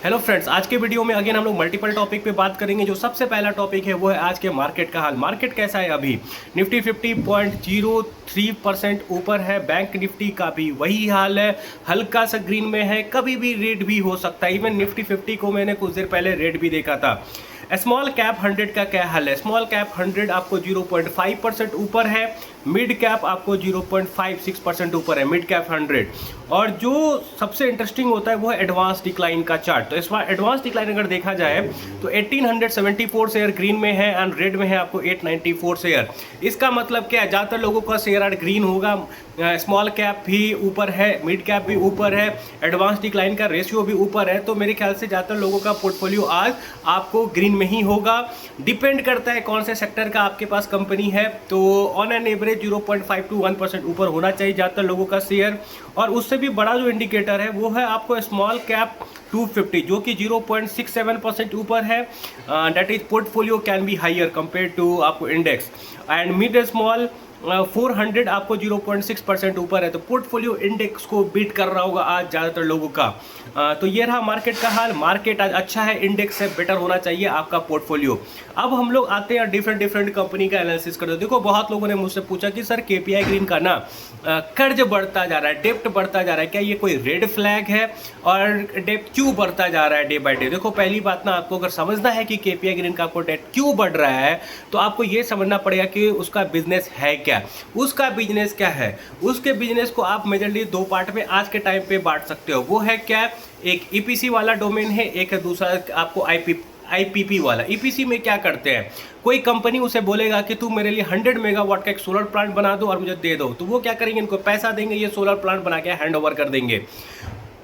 Hello friends, आज के video में अगेन हम लोग मल्टीपल टॉपिक पे बात करेंगे। जो सबसे पहला टॉपिक है वो है आज के मार्केट का हाल। मार्केट कैसा है अभी? निफ्टी 50.03% ऊपर है। बैंक निफ्टी का भी वही हाल है, हल्का सा ग्रीन में है, कभी भी रेड भी हो सकता है। इवन निफ्टी 50 को मैंने कुछ देर पहले रेड भी देखा था। स्मॉल कैप 100 का क्या हाल है? स्मॉल कैप 100 आपको 0.5% ऊपर है, मिड कैप आपको 0.56% ऊपर है, मिड कैप 100। और जो सबसे इंटरेस्टिंग होता है वो है एडवांस डिक्लाइन का चार्ट। तो इस बार एडवांस डिक्लाइन अगर देखा जाए तो 1874 शेयर ग्रीन में है एंड रेड में है आपको 894 शेयर। इसका मतलब क्या है? ज़्यादातर लोगों का शेयर आज ग्रीन होगा। स्मॉल कैप भी ऊपर है, मिड कैप भी ऊपर है, एडवांस डिक्लाइन का रेशियो भी ऊपर है। तो मेरे ख्याल से ज़्यादातर लोगों का पोर्टफोलियो आज आपको ग्रीन में ही होगा। डिपेंड करता है कौन से सेक्टर का आपके पास कंपनी है। तो ऑन एन एवरेज 0.5 to 1% ऊपर होना चाहिए ज़्यादातर लोगों का शेयर। और उससे भी बड़ा जो इंडिकेटर है वो है आपको स्मॉल कैप 250 जो कि 0.67% ऊपर है। That is portfolio can be higher compare to आपको इंडेक्स। एंड मिड स्मॉल 400 आपको 0.6% ऊपर है। तो पोर्टफोलियो इंडेक्स को बीट कर रहा होगा आज ज़्यादातर लोगों का। तो ये रहा मार्केट का हाल। मार्केट आज अच्छा है, इंडेक्स से बेटर होना चाहिए आपका पोर्टफोलियो। अब हम लोग आते हैं डिफरेंट कंपनी का एनालिसिस करते हैं। देखो, बहुत लोगों ने मुझसे पूछा कि सर केपीआई ग्रीन का ना कर्ज बढ़ता जा रहा है, डेप्ट बढ़ता जा रहा है, क्या ये कोई रेड फ्लैग है और डेप्ट क्यों बढ़ता जा रहा है डे बाय डे? देखो, पहली बात ना, आपको अगर समझना है कि केपीआई ग्रीन का आपको डेप्ट क्यों बढ़ रहा है तो आपको ये समझना पड़ेगा कि उसका बिजनेस है क्या। उसका बिजनेस क्या है? उसके बिजनेस को आप मेजरली दो पार्ट में आज के टाइम पे बांट सकते हो। वो है क्या? एक ईपीसी वाला डोमेन है, एक है दूसरा आपको आईपीपी वाला। ईपीसी में क्या करते हैं? कोई कंपनी उसे बोलेगा कि तू मेरे लिए 100 मेगावाट का एक सोलर प्लांट बना दो और मुझे दे दो, तो वो क्या करेंगे? इनको पैसा देंगे, ये सोलर प्लांट बना के हैंड ओवर कर देंगे।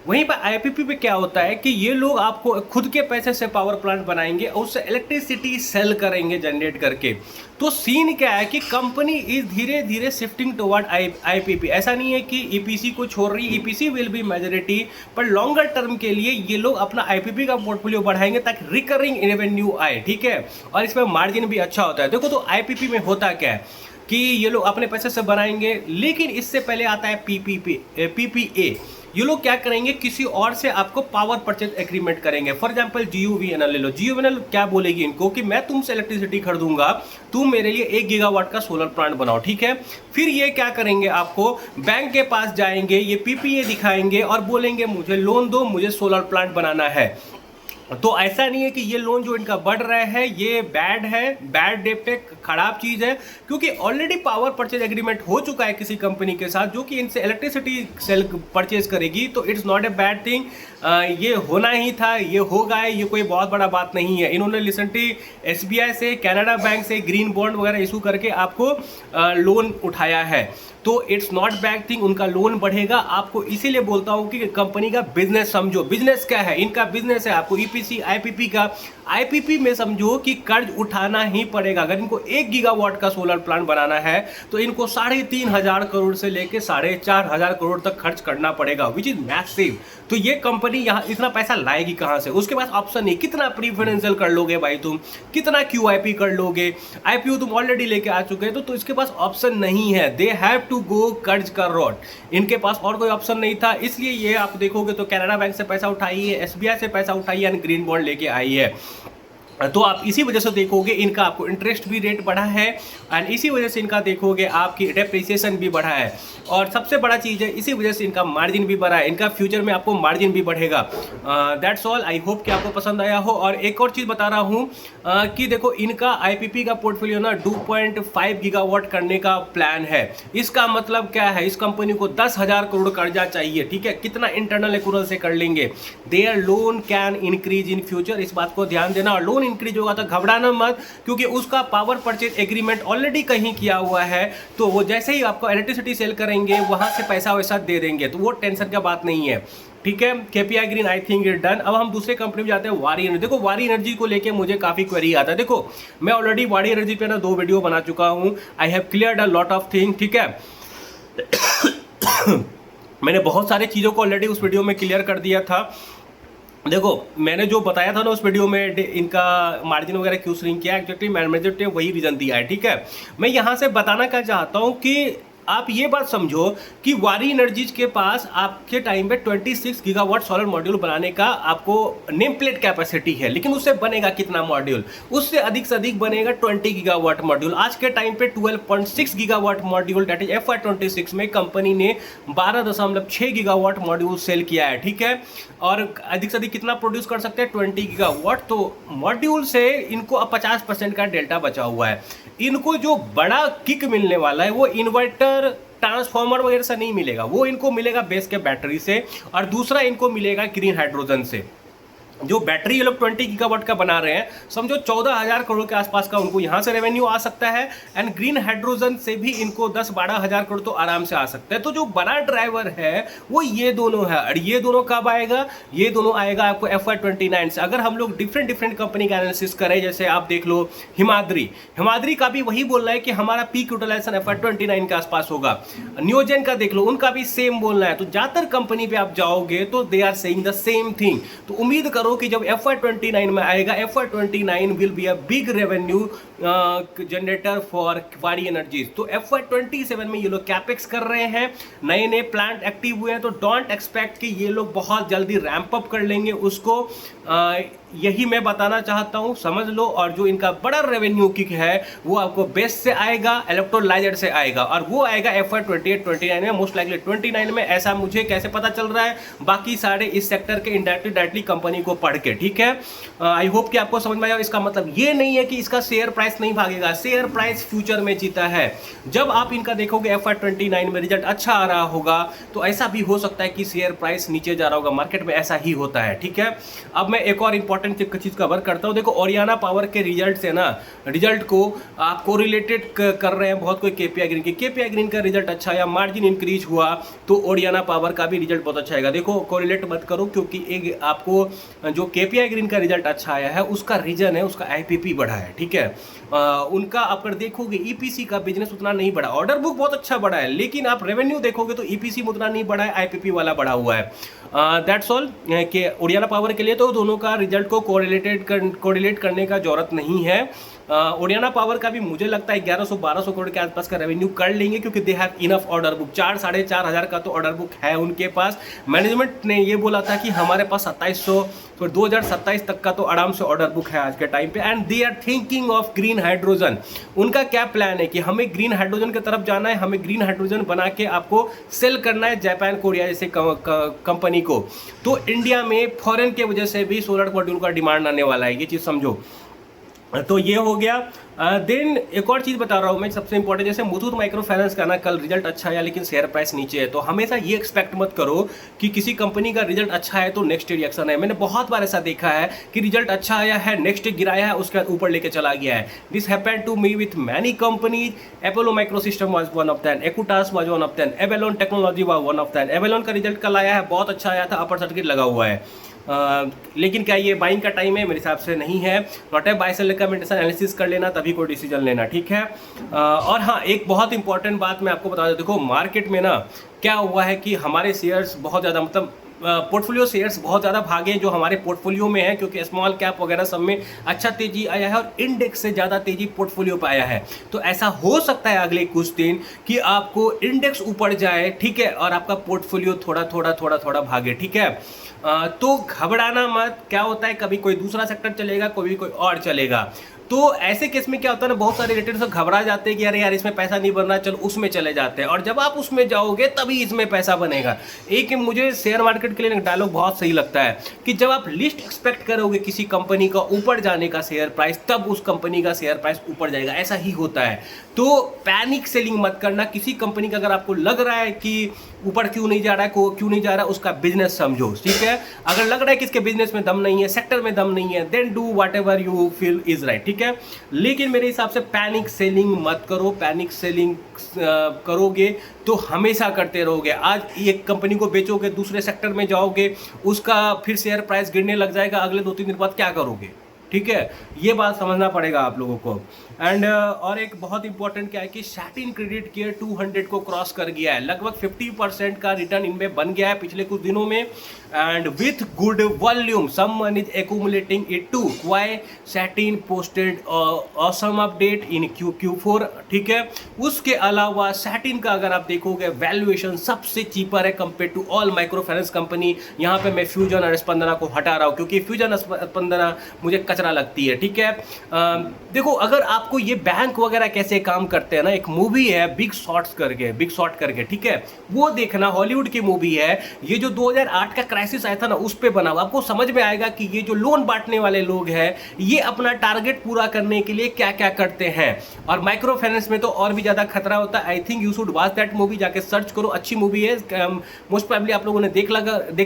वहीं पर आईपीपी पे क्या होता है कि ये लोग आपको खुद के पैसे से पावर प्लांट बनाएंगे और उससे इलेक्ट्रिसिटी सेल करेंगे जनरेट करके। तो सीन क्या है कि कंपनी इज धीरे धीरे शिफ्टिंग टुवर्ड आईपीपी। ऐसा नहीं है कि ईपीसी को छोड़ रही है, ईपीसी विल बी मेजॉरिटी, पर लॉन्गर टर्म के लिए ये लोग अपना आईपीपी का पोर्टफोलियो बढ़ाएंगे ताकि रिकरिंग रेवेन्यू आए, ठीक है, और इसमें मार्जिन भी अच्छा होता है। देखो, तो आईपीपी में होता क्या है कि ये लोग अपने पैसे से बनाएंगे, लेकिन इससे पहले आता है पीपीए। ये लोग क्या करेंगे? किसी और से आपको पावर परचेज एग्रीमेंट करेंगे। फॉर एग्जांपल जीयूवीएनएल ले लो। जीयूवीएनएल क्या बोलेगी इनको कि मैं तुमसे इलेक्ट्रिसिटी खरीदूंगा, तुम मेरे लिए 1 गीगावाट का सोलर प्लांट बनाओ, ठीक है। फिर ये क्या करेंगे? आपको बैंक के पास जाएंगे, ये पीपीए दिखाएंगे और बोलेंगे मुझे लोन दो, मुझे सोलर प्लांट बनाना है। तो ऐसा नहीं है कि ये लोन जो इनका बढ़ रहा है ये बैड है, बैड डेप्ट है, खराब चीज़ है, क्योंकि ऑलरेडी पावर परचेज एग्रीमेंट हो चुका है किसी कंपनी के साथ जो कि इनसे इलेक्ट्रिसिटी सेल परचेज करेगी। तो it's not a bad thing, ये होना ही था, ये होगा, ये कोई बहुत बड़ा बात नहीं है। इन्होंने रिसेंटली एसबीआई से, कनाडा बैंक से ग्रीन बॉन्ड वगैरह इशू करके आपको लोन उठाया है। तो इट्स नॉट बैड थिंग, उनका लोन बढ़ेगा। आपको इसीलिए बोलता हूँ कि कंपनी का बिजनेस समझो। बिजनेस क्या है? इनका बिजनेस है आपको ईपीसी आईपीपी का। आईपीपी में समझो कि कर्ज उठाना ही पड़ेगा। अगर इनको 1 गीगावाट का सोलर प्लांट बनाना है तो इनको 3,500 करोड़ से लेकर 4,500 करोड़ तक खर्च करना पड़ेगा, विच इज मैसिव। तो ये कंपनी यहाँ इतना पैसा लाएगी कहाँ से? उसके पास ऑप्शन नहीं। कितना प्रीफरेंशियल कर लोगे भाई तुम, कितना क्यूआईपी कर लोगे? आईपीओ तुम ऑलरेडी लेके आ चुके हैं, तो इसके पास ऑप्शन नहीं है। दे हैव टू गो कर्ज का रोड। इनके पास और कोई ऑप्शन नहीं था, इसलिए ये आप देखोगे तो कनाडा बैंक से पैसा उठाई है, एसबीआई से पैसा उठाई है, ग्रीन बॉन्ड लेके आई है। तो आप इसी वजह से देखोगे इनका आपको इंटरेस्ट भी रेट बढ़ा है एंड इसी वजह से इनका देखोगे आपकी डेप्रिसिएशन भी बढ़ा है। और सबसे बड़ा चीज़ है, इसी वजह से इनका मार्जिन भी बढ़ा है। इनका फ्यूचर में आपको मार्जिन भी बढ़ेगा। That's all. आई होप कि आपको पसंद आया हो। और एक और चीज़ बता रहा हूँ कि देखो, इनका आईपीपी का पोर्टफोलियो ना 2.5 गीगावाट करने का प्लान है। इसका मतलब क्या है? इस कंपनी को 10,000 करोड़ कर्जा चाहिए, ठीक है। कितना इंटरनल एक्रूवल से कर लेंगे? There loan can increase in future, इस बात को ध्यान देना। और लोन इंक्रीज होगा तो घबराना मत, क्योंकि उसका पावर परचेज एग्रीमेंट ऑलरेडी कहीं किया हुआ है। तो वो जैसे ही आपको इलेक्ट्रिसिटी सेल करेंगे वहां से पैसा वैसा दे देंगे, तो वो टेंशन का बात नहीं है, ठीक है। KPI green I think it done. अब हम दूसरे कंपनी में जाते हैं, वारी एनर्जी। देखो, वारी एनर्जी को लेके मुझे काफी क्वेरी आता है। देखो, मैं ऑलरेडी वारी एनर्जी पे ना 2 वीडियो बना चुका हूं। I have cleared a lot of thing, ठीक है। मैंने बहुत सारी चीज़ों को ऑलरेडी उस वीडियो में क्लियर कर दिया था। देखो, मैंने जो बताया था ना उस वीडियो में इनका मार्जिन वगैरह क्यों श्रिंक किया, एक्चुअली मैनेजमेंट ने वही रीज़न दिया है, ठीक है। मैं यहाँ से बताना क्या चाहता हूँ कि आप ये बात समझो कि वारी एनर्जीज के पास आपके टाइम पे 26 गीगावाट सोलर मॉड्यूल बनाने का आपको नेम प्लेट कैपेसिटी है, लेकिन उससे बनेगा कितना मॉड्यूल? उससे अधिक से अधिक बनेगा 20 गीगावाट मॉड्यूल। आज के टाइम पे 12.6 gigawatt module date is FY26 में कंपनी ने 12.6 गीगावाट मॉड्यूल सेल किया है, ठीक है। और अधिक से अधिक कितना प्रोड्यूस कर सकते हैं? 20 गीगावाट। तो मॉड्यूल से इनको अब 50% का डेल्टा बचा हुआ है। इनको जो बड़ा किक मिलने वाला है वो इन्वर्टर, ट्रांसफार्मर वगैरह से नहीं मिलेगा, वो इनको मिलेगा बेस के बैटरी से, और दूसरा इनको मिलेगा ग्रीन हाइड्रोजन से। जो बैटरी ये लोग 20 गीगावाट का बना रहे हैं, समझो 14,000 करोड़ के आसपास का उनको यहाँ से रेवेन्यू आ सकता है, एंड ग्रीन हाइड्रोजन से भी इनको 10-12 हज़ार करोड़ तो आराम से आ सकता है। तो जो बड़ा ड्राइवर है वो ये दोनों है, और ये दोनों कब आएगा? ये दोनों आएगा आपको FY29 से। अगर हम लोग डिफरेंट कंपनी का एनालिसिस करें, जैसे आप देख लो हिमाद्री का भी वही बोल रहा है कि हमारा पीक यूटिलाइजेशन FY29 के आसपास होगा। नियोजन का देख लो, उनका भी सेम बोलना है। तो ज़्यादातर कंपनी पे आप जाओगे तो they are saying the same thing. तो उम्मीद करो कि जब FY29 में आएगा, FY29 will be a big revenue generator for Waaree Energies. तो FY27 में ये लोग कैपेक्स कर रहे हैं, नए नए प्लांट एक्टिव हुए हैं, तो डोंट एक्सपेक्ट कि ये लोग बहुत जल्दी रैंप अप कर लेंगे उसको। यही मैं बताना चाहता हूं, समझ लो। और जो इनका बड़ा रेवेन्यू किक है वो आपको बेस से आएगा, इलेक्ट्रोलाइजर से आएगा, और वो आएगा FY28-29 में, मोस्ट लाइकली 29 में। ऐसा मुझे कैसे पता चल रहा है? बाकी सारे इस सेक्टर के डायरेक्टली कंपनी को पढ़ के, ठीक है। आई होप कि आपको समझ में आया। इसका मतलब ये नहीं है कि इसका शेयर प्राइस नहीं भागेगा, शेयर प्राइस फ्यूचर में जीता है। जब आप इनका देखोगे FY29 में रिजल्ट अच्छा आ रहा होगा, तो ऐसा भी हो सकता है कि शेयर प्राइस नीचे जा रहा होगा, मार्केट में ऐसा ही होता है, ठीक है। अब मैं एक और इंपॉर्टेंट चीज कवर करता हूं। देखो, ओरियाना पावर के रिजल्ट से ना, रिजल्ट को आप कोरिलेटेड कर रहे हैं बहुत कोई केपीआई ग्रीन का रिजल्ट अच्छा आया, मार्जिन इंक्रीज हुआ, तो ओरियाना पावर का भी रिजल्ट बहुत अच्छा आएगा। देखो, कोरिलेट मत करो, क्योंकि एक आपको जो केपीआई ग्रीन का रिजल्ट अच्छा आया है उसका रीजन है उसका आईपीपी बढ़ा है, ठीक है। उनका आप अगर देखोगे ईपीसी का बिजनेस उतना नहीं बढ़ा, ऑर्डर बुक बहुत अच्छा बढ़ा है, लेकिन आप रेवेन्यू देखोगे तो ईपीसी में उतना नहीं बढ़ा है, आईपीपी वाला बढ़ा हुआ है। दैट्स ऑल कि ओरियाना पावर के लिए तो दोनों का रिजल्ट को कोरिलेट करने का जरूरत नहीं है। ओरियाना पावर का भी मुझे लगता है 1100-1200 करोड़ के आसपास का रेवेन्यू कर लेंगे, क्योंकि they have enough order book. 4-4.5 हज़ार का तो ऑर्डर बुक है उनके पास। मैनेजमेंट ने ये बोला था कि हमारे पास 2700 तो 2027 तक का तो आराम से ऑर्डर बुक है आज के टाइम पे, and they are thinking of green hydrogen. उनका क्या प्लान है कि हमें ग्रीन हाइड्रोजन की तरफ जाना है, हमें ग्रीन हाइड्रोजन बना के आपको सेल करना है जापान, कोरिया जैसे कंपनी को। तो इंडिया में फॉरेन के वजह से भी सोलर मॉड्यूल का डिमांड आने वाला है, ये चीज़ समझो। तो ये हो गया। देन एक और चीज़ बता रहा हूँ मैं, सबसे इंपॉर्टेंट, जैसे मुथूट माइक्रो फाइनेंस का ना कल रिजल्ट अच्छा आया लेकिन शेयर प्राइस नीचे है, तो हमेशा ये एक्सपेक्ट मत करो कि किसी कंपनी का रिजल्ट अच्छा है तो नेक्स्ट रिएक्शन है। मैंने बहुत बार ऐसा देखा है कि रिजल्ट अच्छा आया है, नेक्स्ट गिराया है, उसके बाद ऊपर लेके चला गया है। This happened to me with many companies. Apollo microsystem was one of them, Acutas was one of them, Avalon technology was one of them. Avalon का रिजल्ट कल आया है, बहुत अच्छा आया था, अपर सर्किट लगा हुआ है। लेकिन क्या ये बाइंग का टाइम है? मेरे हिसाब से नहीं है। Not a buy sell recommendation, analysis कर लेना तभी कोई डिसीजन लेना, ठीक है। और हाँ, एक बहुत इंपॉर्टेंट बात मैं आपको बता दूं, देखो मार्केट में ना क्या हुआ है कि हमारे शेयर्स बहुत ज़्यादा, मतलब पोर्टफोलियो शेयर्स बहुत ज़्यादा भागे जो हमारे पोर्टफोलियो में है, क्योंकि स्मॉल कैप वगैरह सब में अच्छा तेजी आया है और इंडेक्स से ज़्यादा तेजी पोर्टफोलियो पे आया है। तो ऐसा हो सकता है अगले कुछ दिन कि आपको इंडेक्स ऊपर जाए, ठीक है, और आपका पोर्टफोलियो थोड़ा भागे, ठीक है। तो घबराना मत। क्या होता है, कभी कोई दूसरा सेक्टर चलेगा, कभी कोई और चलेगा। तो ऐसे केस में क्या होता है ना, बहुत सारे रिलेटेड घबरा जाते हैं कि अरे यार इसमें पैसा नहीं बन रहा, चलो उसमें चले जाते हैं, और जब आप उसमें जाओगे तभी इसमें पैसा बनेगा। एक मुझे शेयर मार्केट के लिए डायलॉग बहुत सही लगता है कि जब आप लिस्ट एक्सपेक्ट करोगे किसी कंपनी का ऊपर जाने का शेयर प्राइस, तब उस कंपनी का शेयर प्राइस ऊपर जाएगा, ऐसा ही होता है। तो पैनिक सेलिंग मत करना। किसी कंपनी का अगर आपको लग रहा है कि ऊपर क्यों नहीं जा रहा है, क्यों नहीं जा रहा है, उसका बिजनेस समझो, ठीक है। अगर लग रहा है कि इसके बिजनेस में दम नहीं है, सेक्टर में दम नहीं है, then do whatever you feel is right, ठीक है। लेकिन मेरे हिसाब से पैनिक सेलिंग मत करो। पैनिक सेलिंग करोगे तो हमेशा करते रहोगे। आज एक कंपनी को बेचोगे, दूसरे सेक्टर में जाओगे, उसका फिर शेयर प्राइस गिरने लग जाएगा, अगले 2-3 दिन बाद क्या करोगे, ठीक है। ये बात समझना पड़ेगा आप लोगों को। एंड और एक बहुत इंपॉर्टेंट क्या है कि सैटिन क्रेडिट केयर 200 को क्रॉस कर गया है, लगभग 50% का रिटर्न इनमें बन गया है पिछले कुछ दिनों में। And with good volume someone is accumulating it to why Satin posted awesome update in Q4, ठीक है। उसके अलावा सैटिन का अगर आप देखोगे वैल्यूएशन सबसे चीपर है compare to all microfinance company. यहाँ पे मैं फ्यूजन और स्पंदना को हटा रहा हूँ क्योंकि फ्यूजन स्पंदना मुझे कचरा लगती है, ठीक है। देखो अगर आपको ये बैंक वगैरह कैसे काम करते हैं ना, एक मूवी है बिग शॉट करके, ठीक है, वो देखना, हॉलीवुड की मूवी है। ये जो 2008 का क्राइसिस आया था ना, उस पे बना हुआ, आपको समझ में आएगा कि ये जो लोन बांटने वाले लोग हैं ये अपना टारगेट पूरा करने के लिए क्या क्या करते हैं। और माइक्रो फाइनेंस में तो और भी ज्यादा खतरा होता है। I think you should watch that movie, जाके सर्च करो, अच्छी मूवी है। मोस्ट प्रोबेबली आप लोगों ने देख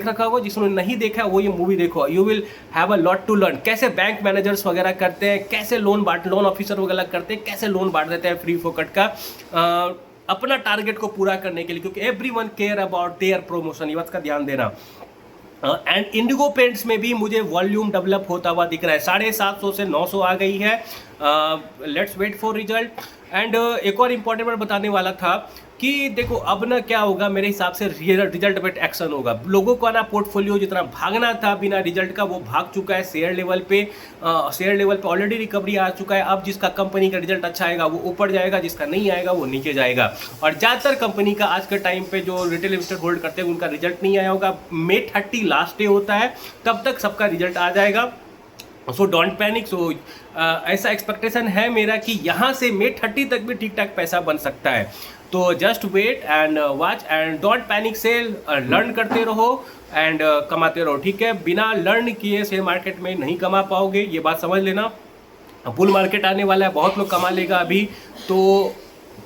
रखा होगा, जिसने नहीं देखा वो ये मूवी देखो, you will have a lot to learn. कैसे बैंक मैनेजर्स वगैरह करते हैं, कैसे लोन ऑफिसर वगैरह करते हैं, कैसे लोन बांट देते हैं फ्री फोकट का अपना टारगेट को पूरा करने के लिए, क्योंकि everyone care about their promotion, ये बात का ध्यान देना। एंड इंडिगो पेंट्स में भी मुझे वॉल्यूम डेवलप होता हुआ दिख रहा है, 750 से 900 आ गई है। Let's wait for result. And एक और इंपॉर्टेंट बात बताने वाला था कि देखो अब ना क्या होगा, मेरे हिसाब से रिजल्ट बेट एक्शन होगा। लोगों का ना पोर्टफोलियो जितना भागना था बिना रिजल्ट का वो भाग चुका है शेयर लेवल पे ऑलरेडी रिकवरी आ चुका है। अब जिसका कंपनी का रिजल्ट अच्छा आएगा वो ऊपर जाएगा, जिसका नहीं आएगा वो नीचे जाएगा। और ज़्यादातर कंपनी का आज के टाइम पे जो रिटेल इन्वेस्टर होल्ड करते हैं उनका रिजल्ट नहीं आया होगा। May 30 लास्ट डे होता है, तब तक सबका रिजल्ट आ जाएगा। So don't panic. सो ऐसा एक्सपेक्टेशन है मेरा कि यहाँ से May 30 तक भी ठीक ठाक पैसा बन सकता है। तो just wait and watch and don't panic, sell learn करते रहो एंड कमाते रहो, ठीक है। बिना लर्न किए शेयर मार्केट में नहीं कमा पाओगे, ये बात समझ लेना। बुल मार्केट आने वाला है, बहुत लोग कमा लेगा अभी, तो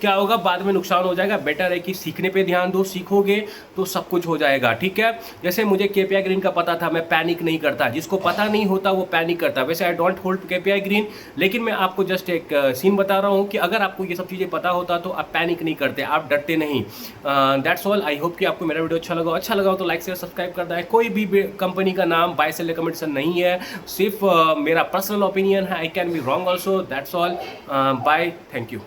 क्या होगा बाद में नुकसान हो जाएगा। बेटर है कि सीखने पे ध्यान दो, सीखोगे तो सब कुछ हो जाएगा, ठीक है। जैसे मुझे केपीआई ग्रीन का पता था, मैं पैनिक नहीं करता। जिसको पता नहीं होता वो पैनिक करता। वैसे I don't hold KPI green, लेकिन मैं आपको जस्ट एक सीन बता रहा हूँ कि अगर आपको ये सब चीज़ें पता होता तो आप पैनिक नहीं करते, आप डरते नहीं। That's all. आई होप कि आपको मेरा वीडियो अच्छा लगा हो तो लाइक शेयर सब्सक्राइब करना है। कोई भी कंपनी का नाम बाय सेल रिकमेंडेशन नहीं है, सिर्फ मेरा पर्सनल ओपिनियन है। I can be wrong also. That's all. Bye, thank you.